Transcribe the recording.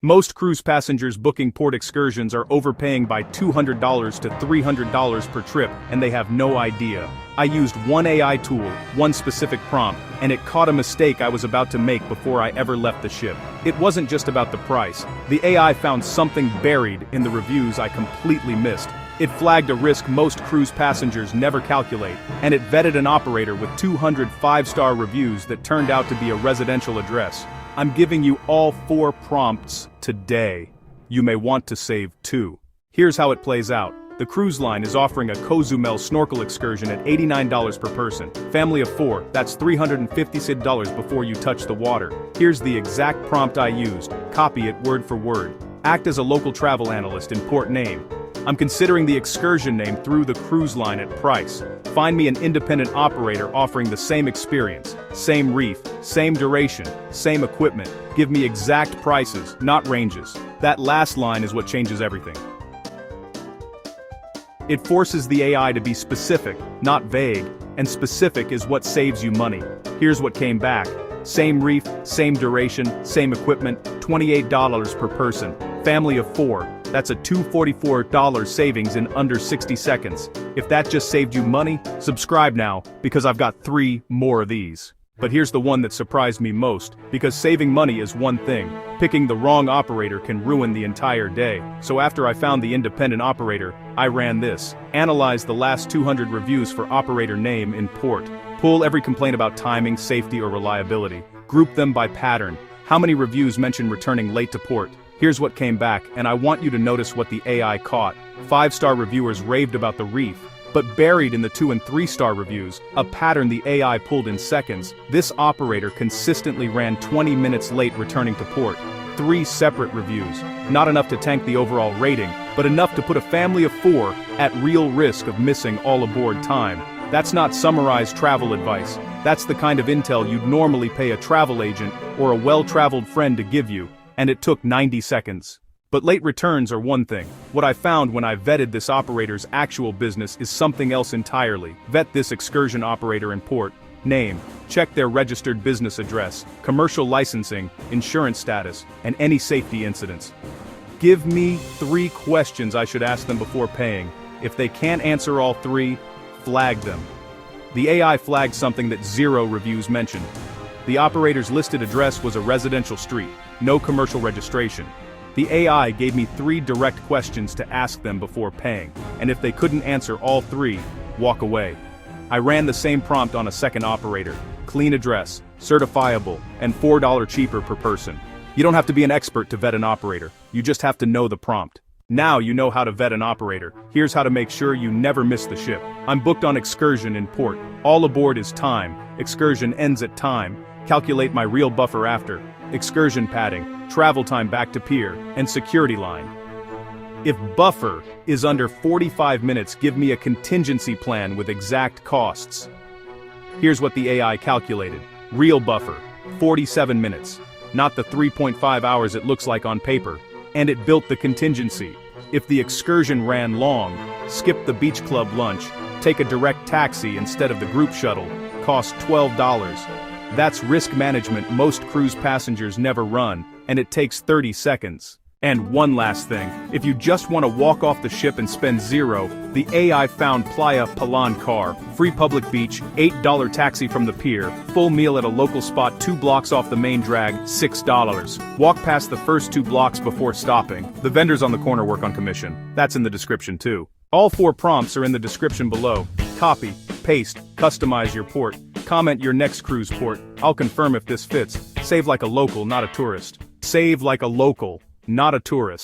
Most cruise passengers booking port excursions are overpaying by $200 to $300 per trip, and they have no idea. I used one AI tool, one specific prompt, and it caught a mistake I was about to make before I ever left the ship. It wasn't just about the price. The AI found something buried in the reviews I completely missed. It flagged a risk most cruise passengers never calculate, and it vetted an operator with 200 five-star reviews that turned out to be a residential address. I'm giving you all 4 prompts today. You may want to save 2. Here's how it plays out. The cruise line is offering a Cozumel snorkel excursion at $89 per person. Family of 4, that's $356 before you touch the water. Here's the exact prompt I used. Copy it word for word. Act as a local travel analyst in port name. I'm considering the excursion name through the cruise line at price. Find me an independent operator offering the same experience, same reef, same duration, same equipment. Give me exact prices, not ranges. That last line is what changes everything. It forces the AI to be specific, not vague, and specific is what saves you money. Here's what came back. Same reef, same duration, same equipment, $28 per person. Family of 4, that's a $244 savings in under 60 seconds. If that just saved you money, subscribe now, because I've got 3 more of these. But here's the one that surprised me most, because saving money is one thing. Picking the wrong operator can ruin the entire day. So after I found the independent operator, I ran this. Analyze the last 200 reviews for operator name in port. Pull every complaint about timing, safety, or reliability. Group them by pattern. How many reviews mention returning late to port? Here's what came back, and I want you to notice what the AI caught. 5-star reviewers raved about the reef, but buried in the 2- and 3-star reviews, a pattern the AI pulled in seconds, this operator consistently ran 20 minutes late returning to port. 3 separate reviews. Not enough to tank the overall rating, but enough to put a family of 4 at real risk of missing all aboard time. That's not summarized travel advice. That's the kind of intel you'd normally pay a travel agent or a well-traveled friend to give you, and it took 90 seconds. But late returns are one thing. What I found when I vetted this operator's actual business is something else entirely. Vet this excursion operator in port. Name. Check their registered business address, commercial licensing, insurance status, and any safety incidents. Give me 3 questions I should ask them before paying. If they can't answer all 3, flag them. The AI flagged something that 0 reviews mentioned. The operator's listed address was a residential street, no commercial registration. The AI gave me 3 direct questions to ask them before paying, and if they couldn't answer all 3, walk away. I ran the same prompt on a second operator. Clean address, certifiable, and $4 cheaper per person. You don't have to be an expert to vet an operator, you just have to know the prompt. Now you know how to vet an operator. Here's how to make sure you never miss the ship. I'm booked on excursion in port. All aboard is time. Excursion ends at time. Calculate my real buffer after. Excursion padding, travel time back to pier, and security line. If buffer is under 45 minutes, give me a contingency plan with exact costs. Here's what the AI calculated. Real buffer, 47 minutes. Not the 3.5 hours it looks like on paper. And it built the contingency. If the excursion ran long, skip the beach club lunch, take a direct taxi instead of the group shuttle, cost $12. That's risk management most cruise passengers never run, and it takes 30 seconds. And one last thing, if you just want to walk off the ship and spend 0, the AI found Playa Palan car, free public beach, $8 taxi from the pier, full meal at a local spot 2 blocks off the main drag, $6. Walk past the first 2 blocks before stopping. The vendors on the corner work on commission. That's in the description too. All 4 prompts are in the description below. Copy, paste, customize your port. Comment your next cruise port. I'll confirm if this fits. Save like a local, not a tourist. Save like a local, not a tourist.